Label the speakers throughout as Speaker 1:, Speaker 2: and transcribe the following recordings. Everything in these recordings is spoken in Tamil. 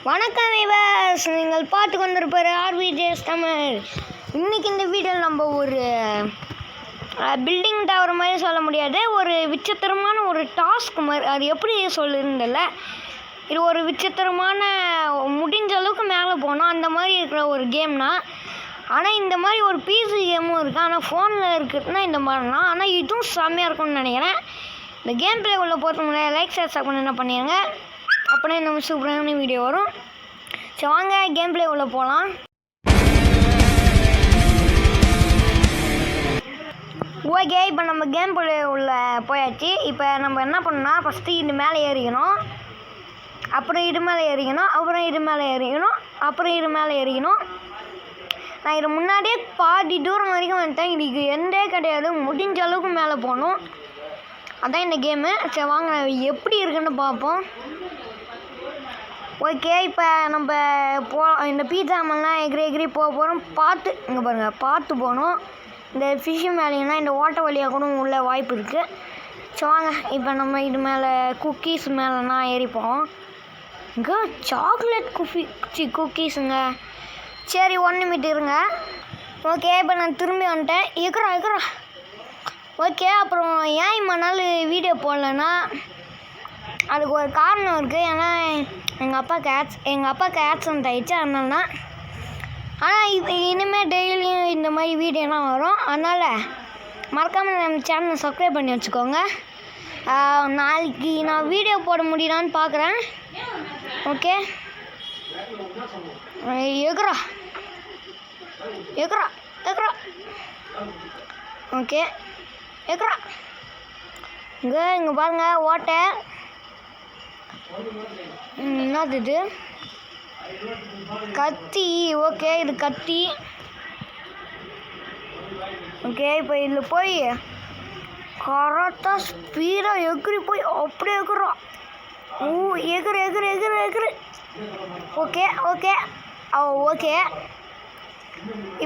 Speaker 1: வணக்கம் விவர்ஸ், நீங்கள் பார்த்து கொண்டிருப்பார் ஆர்விஜேஎஸ் தமிழ். இன்றைக்கி இந்த வீடியோவில் நம்ம ஒரு பில்டிங் டவர் மாதிரி சொல்ல முடியாது, ஒரு விசித்திரமான ஒரு டாஸ்க் மாதிரி. அது எப்படி சொல்லியிருந்தில்ல, இது ஒரு விசித்திரமான முடிஞ்ச அளவுக்கு மேலே போனோம் அந்த மாதிரி இருக்கிற ஒரு கேம்னா. ஆனால் இந்த மாதிரி ஒரு பிசி கேமும் இருக்குது, ஆனால் ஃபோனில் இருக்குதுன்னா இந்த மாதிரினா. ஆனால் இதுவும் செம்மையாக இருக்கும்னு நினைக்கிறேன். இந்த கேம் பிளே உள்ள போகிறதுக்கு முன்னாடி லைக் சப்ஸ்கிரைப் என்ன பண்ணிடுங்க, அப்படின்னா நம்ம சூப்பரான வீடியோ வரும். சரி வாங்க கேம் பிளே உள்ள போகலாம். ஓகே, இப்போ நம்ம கேம் பிளே உள்ள போயாச்சு. இப்போ நம்ம என்ன பண்ணோம்னா, ஃபஸ்ட்டு இது மேலே ஏறிக்கணும், அப்புறம் இது மேலே ஏறிக்கணும், அப்புறம் இது மேலே ஏறிக்கணும், அப்புறம் இது மேலே ஏறிக்கணும். நான் இது முன்னாடியே பாதி தூரம் வரைக்கும் வந்துட்டேன். இதுக்கு எந்தே கிடையாது, முடிஞ்ச அளவுக்கு மேலே போகணும். அதான் இந்த கேமு. சரி வாங்க எப்படி இருக்குன்னு பார்ப்போம். ஓகே, இப்போ நம்ம இந்த பீட்சா மேலாம் எகிரி போக போகிறோம். பார்த்து இங்கே பாருங்கள், பார்த்து போகணும். இந்த ஃபிஷ்ஷு மேலேனா இந்த ஓட்ட வழியாக கூட உள்ள வாய்ப்பு இருக்குது. ஸோ வாங்க இப்போ நம்ம இது மேலே குக்கீஸ் மேலேனா ஏறிப்போம். இங்கே சாக்லேட் குக்கீஸுங்க. சரி 1 நிமிடம் இருங்க. ஓகே, இப்போ நான் திரும்பி வந்துட்டேன். எக்குறா. ஓகே, அப்புறம் ஏன் இம்மா நாள் வீடியோ போடலன்னா அதுக்கு ஒரு காரணம் இருக்குது. ஏன்னா எங்கள் அப்பாவுக்கு ஆக்சிடென்ட் ஆகிடுச்சு, அதனால தான். ஆனால் இது இனிமேல் டெய்லியும் இந்த மாதிரி வீடியோலாம் வரும். அதனால் மறக்காமல் நம்ம சேனலை சப்ஸ்கிரைப் பண்ணி வச்சுக்கோங்க. நாளைக்கு நான் வீடியோ போட முடியலான்னு பார்க்குறேன். ஓகே, எகுறா. ஓகே, எக்குறா. இங்கே பாருங்கள் ஓட்டை. என்னது இது? கத்தி. ஓகே, இது கத்தி. ஓகே, இப்போ இதில் போய் கரெக்டாக ஸ்பீடாக எகிரி போய் அப்படியே எகுறோம். எகுரு. ஓகே. ஓகே,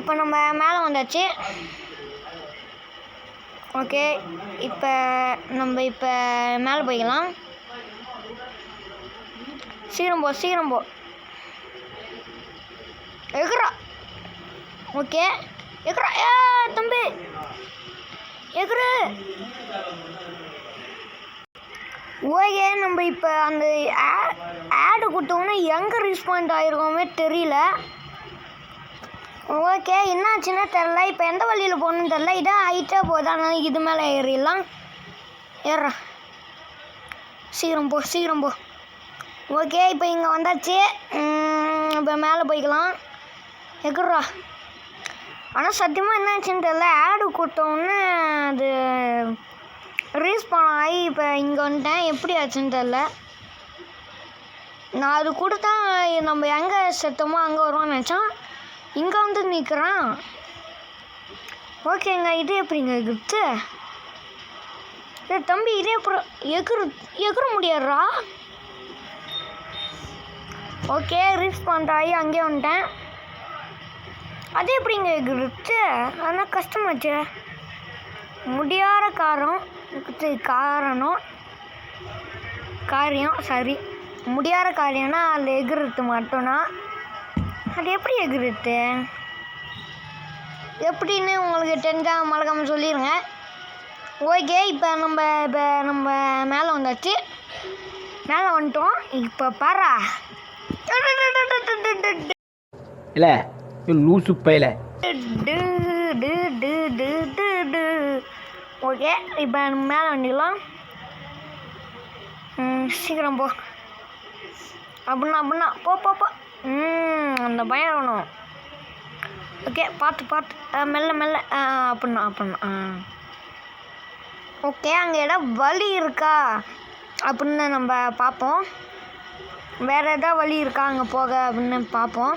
Speaker 1: இப்போ நம்ம மேலே வந்தாச்சு. ஓகே, இப்போ மேலே போய்க்கலாம். சீக்கிரம் போ. எகுறா. ஓகே, எகுறா. தம்பி எகுரு. ஓகே, நம்ம இப்போ அந்த ஆடு கொடுத்தோன்னே எங்கே ரெஸ்பாண்ட் ஆகிருக்கோமே தெரியல. ஓகே, என்னாச்சுன்னா தெரில. இப்போ எந்த வழியில் போகணுன்னு தெரில. இதான் ஹைட்டாக போகுது, அதனால இது மேலே ஏறிடலாம். ஏறா. சீக்கிரம் போ. ஓகே, இப்போ இங்கே வந்தாச்சு. இப்போ மேலே போய்க்கலாம். எக்குறா. ஆனால் சத்தியமாக என்னாச்சுன்னு தெரில. ஆடு கொடுத்தோன்னே அது ரீஸ்பான் ஆகி இப்போ இங்கே வந்துட்டேன். எப்படி ஆச்சுன்னு தெரில. நான் அது கொடுத்தா நம்ம எங்கே செத்தோமோ அங்கே வருவான்னு நினச்சோம். இங்கே வந்து நிற்கிறான். ஓகேங்க, இது எப்படிங்க எகுத்து? தம்பி இதே அப்புறம் எகுற முடியாதுரா. ஓகே, ரீஸ்பாண்ட் ஆகி அங்கேயே வந்துட்டேன். அது எப்படிங்க எகுத்து? ஆனால் கஷ்டமாச்சு. முடியாத காரியம் சரி. முடியாத காரியம்னா அதில் எகுறது மட்டும்னா. அது எப்படி எகுறது எப்படின்னு உங்களுக்கு தெரிஞ்சால் மறக்காமல் சொல்லிடுங்க. ஓகே, இப்போ நம்ம மேலே வந்தாச்சு. மேலே வந்துட்டோம். இப்போ பாரா
Speaker 2: இல்லை லூசு பையில.
Speaker 1: ஓகே, இப்போ மேலே வந்துக்கலாம். சீக்கிரம் போ. அப்படின்னா போ. அந்த பயம் வேணும். ஓகே, பார்த்து மெல்ல அப்படின்னா. ஓகே, அங்கே இடம் வழி இருக்கா அப்படின்னு நம்ம பார்ப்போம். வேறு எதாவது வழி இருக்கா அங்கே போக அப்படின்னு பார்ப்போம்.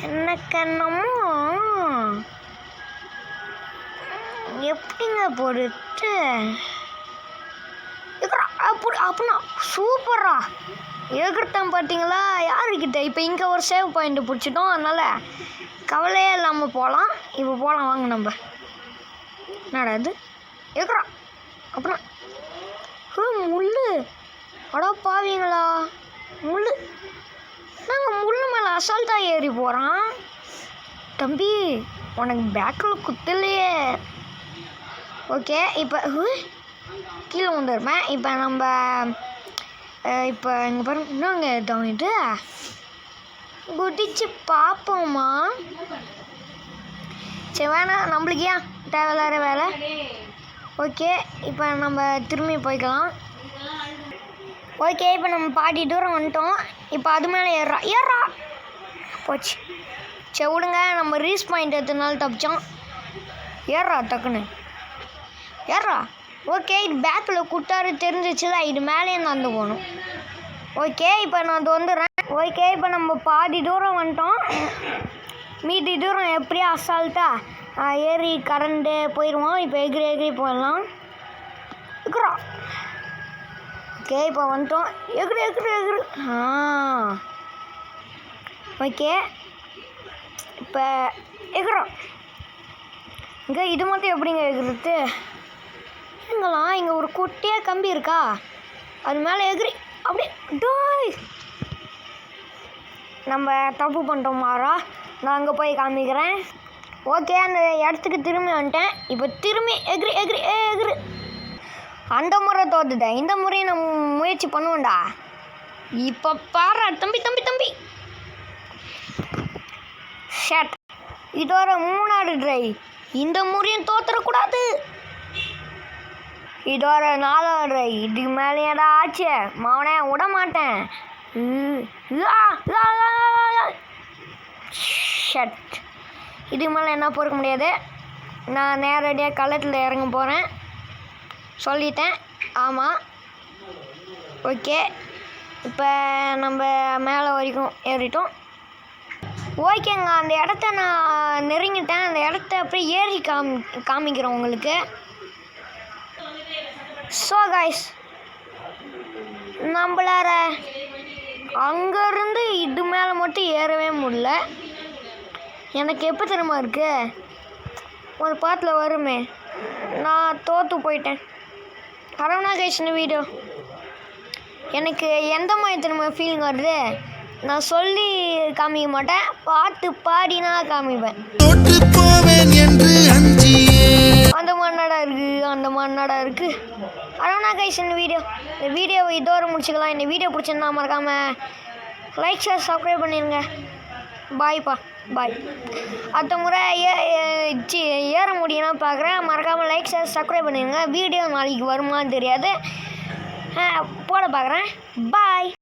Speaker 1: என்னக்கன்னமோ எப்படிங்க போடுட்டு அப்படின்னா சூப்பரா எகிர்த்தம் பார்த்தீங்களா யாருக்கிட்ட. இப்போ இங்கே ஒரு சேவ் பாயிண்ட் பிடிச்சிட்டோம், அதனால் கவலையே இல்லாமல் போகலாம். இப்போ போகலாம் வாங்க. நம்ம என்னடா இது எகுறா. அப்புறம் முள்ளு. அடா பாவீங்களா, முள் நாங்கள் முள் மேலே அசால்ட்டாக ஏறி போகிறான். தம்பி உனக்கு பேக்கில் குத்தலையே. ஓகே இப்போ கீழே வந்துருப்பேன். இப்போ நம்ம இப்போ இங்கே பாருங்க இன்னுங்க தவிட்டு குதிச்சு பார்ப்போம்மா. சரி வேணாம், நம்மளுக்கு ஏன் தேவையில்லாத வேலை. ஓகே இப்போ நம்ம திரும்பி போய்க்கலாம். ஓகே இப்போ நம்ம பாதி தூரம் வந்துட்டோம். இப்போ அது மேலே ஏறா போச்சு. சரி விடுங்க, நம்ம ரீஸ் பாயிண்ட் எத்தனால தப்பிச்சோம். ஏறா டக்குன்னு ஏறா. ஓகே இது பேக்கில் குட்டாரு தெரிஞ்சிச்சுல, இது மேலே நடந்து போகணும். ஓகே இப்போ நான் அது வந்துடுறேன். ஓகே இப்போ நம்ம பாதி தூரம் வந்துட்டோம். மீதி தூரம் எப்படியா அசால்ட்டாக ஏறி கரண்டு போயிடுவோம். இப்போ எகிரி போயிடலாம். எகுறா. ஓகே இப்போ வந்துட்டோம். எகிரு. ஓகே இப்போ எகுறோம். இங்கே இது மட்டும் எப்படிங்க எகுறது? எங்கெல்லாம் இங்கே ஒரு குட்டியாக கம்பி இருக்கா, அது மேலே எகிரி அப்படியே டோய். நம்ம தப்பு பண்ணிட்டோம் மாறா. நான் அங்கே போய் காமிக்கிறேன். ஓகே அந்த இடத்துக்கு திரும்பி வந்துட்டேன். இப்போ திரும்பி எகிரி. அந்த முறை தோத்துட்டேன். இந்த முறையை நான் முயற்சி பண்ணுவேன்டா. இப்போ பாரு தம்பி ஷட். இதோட 3வது ட்ரை. இந்த முறையும் தோத்துடக்கூடாது. இதோட 4வது ட்ரை. இதுக்கு மேலேடா ஆச்சு மவனே, விட மாட்டேன். ஷட். இதுக்கு மேலே என்ன பொறுக்க முடியாது. நான் நேரடியாக களத்தில் இறங்க போகிறேன் சொல்லிட்டேன். ஆமாம் ஓகே இப்போ நம்ம மேலே வரைக்கும் ஏறிட்டோம். ஓகேங்க அந்த இடத்த நான் நெருங்கிட்டேன். அந்த இடத்த அப்படியே ஏறி காமிக்கிறேன் உங்களுக்கு. ஸோ காய்ஸ் நம்மளார அங்கேருந்து இது மேலே மட்டும் ஏறவே முடியல. எனக்கு எப்போ தெரியுமா இருக்குது, ஒரு பாட்டில் வருமே, நான் தோற்று போயிட்டேன். அரவணா கைஸ் இந்த வீடியோ எனக்கு எந்த மாதிரி திரும்ப ஃபீலிங் வருது, நான் சொல்லி காமிக்க மாட்டேன், பாட்டு பாடினா காமிப்பேன். அந்த மண்ணடா இருக்கு. அரவணா கைஸ் இந்த வீடியோவை இதோட முடிச்சுக்கலாம். இந்த வீடியோ பிடிச்சிருந்தா மறக்காமல் லைக் ஷேர் சப்ஸ்கிரைப் பண்ணிடுங்க. பாய்ப்பா பாய். அடுத்த முறை ஏற முடியும்னா பார்க்குறேன். மறக்காமல் லைக் ஷேர் சப்ஸ்கிரைப் பண்ணிடுங்க. வீடியோ நாளைக்கு வருமானு தெரியாது, போட பார்க்குறேன். பாய்.